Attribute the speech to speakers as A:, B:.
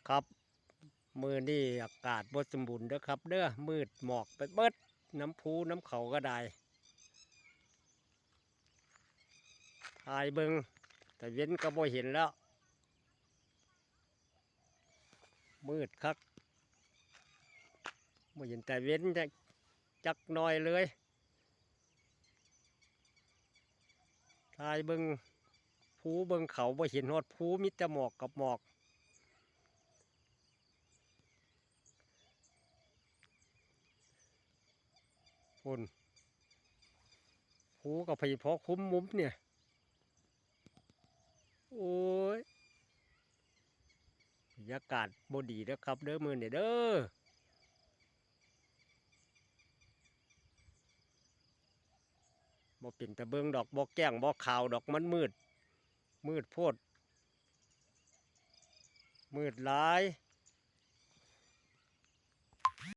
A: ครับมือนี่อากาศบ่สมบูรณ์เด้อครับเด้อมืดหมอกไปเบิดน้ำพุน้ำเขาก็ได้ถ่ายเบิงแต่เว้นก็บ่เห็นแล้วมืดคักบ่เห็นแต่เว้นจักหน่อยเลยถ่ายเบิงภูเบิงเขาบ่เห็นฮอดภูมิแต่หมอกกับหมอกพุ่นภูกับพี่พอคุ้มมุมเนี่ยโอ้ยบรรยากาศบ่ดีเด้อครับเด้อมือนี่เด้อบ่เป็นตะเบิงดอกบ่แก้งบ่ขาวดอกมันมืดมืดโพดมืดหลาย